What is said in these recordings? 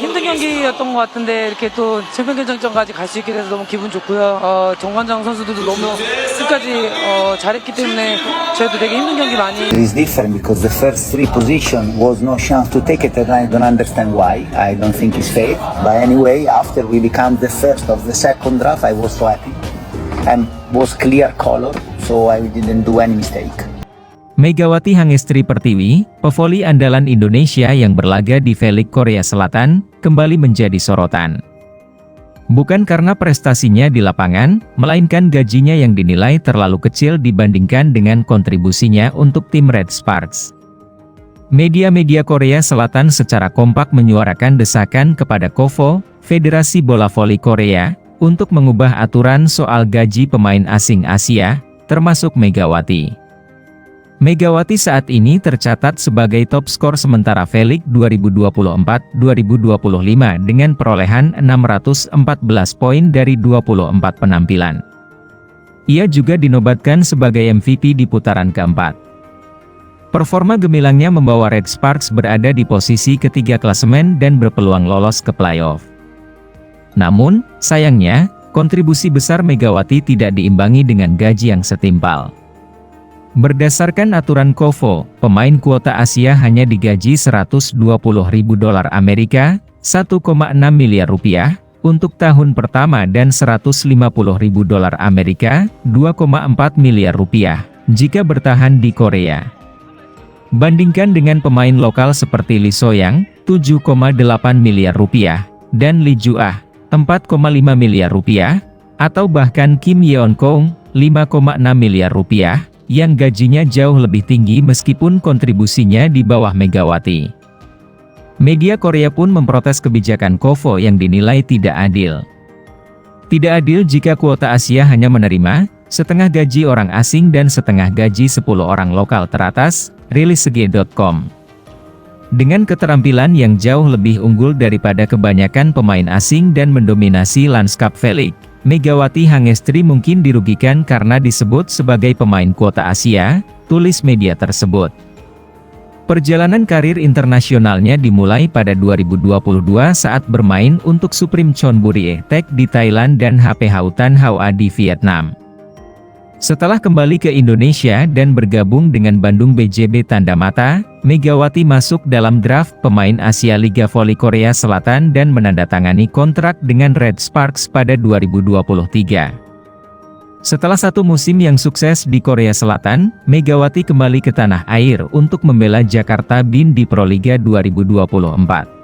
힘든 경기였던 것 같은데 이렇게 또 챔피언 결정전까지 갈 수 있게 돼서 너무 기분 좋고요. 정관장 선수들도 너무 끝까지 잘했기 때문에 저희도 되게 힘든 경기 많이. It is different because the first three position was no chance to take it, and I don't understand why. I don't think it's fair. But anyway, after we become the first of the second draft, I was so happy and was clear color, so I didn't do any mistake. Megawati Hangestri Pertiwi, pevoli andalan Indonesia yang berlaga di V-League Korea Selatan, kembali menjadi sorotan. Bukan karena prestasinya di lapangan, melainkan gajinya yang dinilai terlalu kecil dibandingkan dengan kontribusinya untuk tim Red Sparks. Media-media Korea Selatan secara kompak menyuarakan desakan kepada KOVO, Federasi Bola Voli Korea, untuk mengubah aturan soal gaji pemain asing Asia, termasuk Megawati. Megawati saat ini tercatat sebagai top skor sementara V-League 2024-2025 dengan perolehan 614 poin dari 24 penampilan. Ia juga dinobatkan sebagai MVP di putaran keempat. Performa gemilangnya membawa Red Sparks berada di posisi ketiga klasemen dan berpeluang lolos ke playoff. Namun, sayangnya, kontribusi besar Megawati tidak diimbangi dengan gaji yang setimpal. Berdasarkan aturan KOVO, pemain kuota Asia hanya digaji $120.000 Amerika, 1,6 miliar rupiah, untuk tahun pertama dan $150.000 Amerika, 2,4 miliar rupiah, jika bertahan di Korea. Bandingkan dengan pemain lokal seperti Lee So-young, 7,8 miliar rupiah, dan Lee Ju-ah, 4,5 miliar rupiah, atau bahkan Kim Yeon-kong, 5,6 miliar rupiah, yang gajinya jauh lebih tinggi meskipun kontribusinya di bawah Megawati. Media Korea pun memprotes kebijakan KOVO yang dinilai tidak adil. Tidak adil jika kuota Asia hanya menerima setengah gaji orang asing dan setengah gaji 10 orang lokal teratas, rilis sege.com. Dengan keterampilan yang jauh lebih unggul daripada kebanyakan pemain asing dan mendominasi lanskap V-League, Megawati Hangestri mungkin dirugikan karena disebut sebagai pemain kuota Asia, tulis media tersebut. Perjalanan karir internasionalnya dimulai pada 2022 saat bermain untuk Supreme Chonburi Tech di Thailand dan HP Houtan Hoa di Vietnam. Setelah kembali ke Indonesia dan bergabung dengan Bandung BJB Tanda Mata, Megawati masuk dalam draft pemain Asia Liga Voli Korea Selatan dan menandatangani kontrak dengan Red Sparks pada 2023. Setelah satu musim yang sukses di Korea Selatan, Megawati kembali ke tanah air untuk membela Jakarta BIN di Proliga 2024.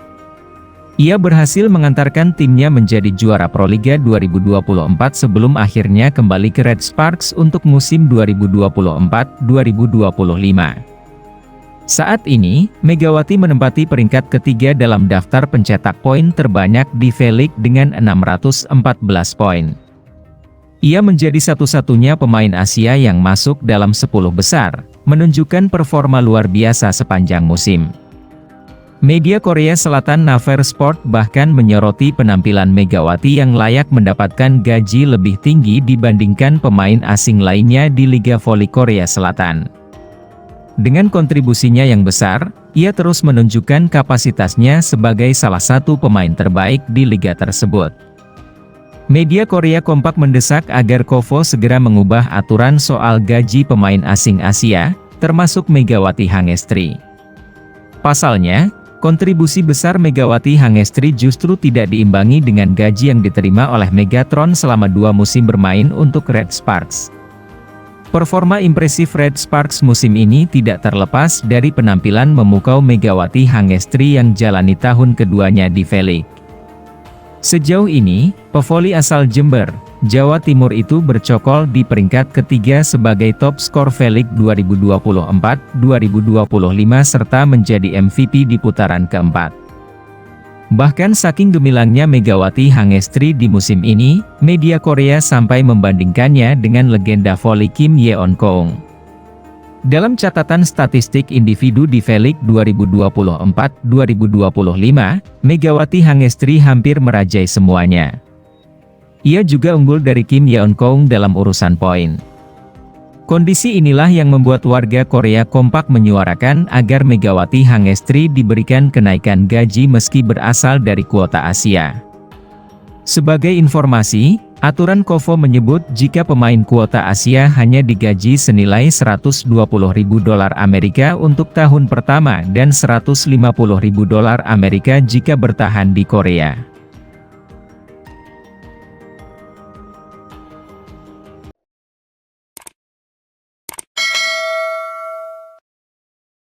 Ia berhasil mengantarkan timnya menjadi juara Proliga 2024 sebelum akhirnya kembali ke Red Sparks untuk musim 2024-2025. Saat ini, Megawati menempati peringkat ketiga dalam daftar pencetak poin terbanyak di V-League dengan 614 poin. Ia menjadi satu-satunya pemain Asia yang masuk dalam 10 besar, menunjukkan performa luar biasa sepanjang musim. Media Korea Selatan Naver Sport bahkan menyoroti penampilan Megawati yang layak mendapatkan gaji lebih tinggi dibandingkan pemain asing lainnya di Liga Voli Korea Selatan. Dengan kontribusinya yang besar, ia terus menunjukkan kapasitasnya sebagai salah satu pemain terbaik di liga tersebut. Media Korea kompak mendesak agar KOVO segera mengubah aturan soal gaji pemain asing Asia, termasuk Megawati Hangestri. Pasalnya, kontribusi besar Megawati Hangestri justru tidak diimbangi dengan gaji yang diterima oleh Megatron selama 2 musim bermain untuk Red Sparks. Performa impresif Red Sparks musim ini tidak terlepas dari penampilan memukau Megawati Hangestri yang jalani tahun keduanya di V-League. Sejauh ini, pevoli asal Jember, Jawa Timur itu bercokol di peringkat ketiga sebagai top skor V-League 2024-2025 serta menjadi MVP di putaran keempat. Bahkan saking gemilangnya Megawati Hangestri di musim ini, media Korea sampai membandingkannya dengan legenda voli Kim Yeon-kong. Dalam catatan statistik individu di V-League 2024-2025, Megawati Hangestri hampir merajai semuanya. Ia juga unggul dari Kim Yeon-kong dalam urusan poin. Kondisi inilah yang membuat warga Korea kompak menyuarakan agar Megawati Hangestri diberikan kenaikan gaji meski berasal dari kuota Asia. Sebagai informasi, aturan KOFO menyebut jika pemain kuota Asia hanya digaji senilai 120.000 dolar Amerika untuk tahun pertama dan 150.000 dolar Amerika jika bertahan di Korea.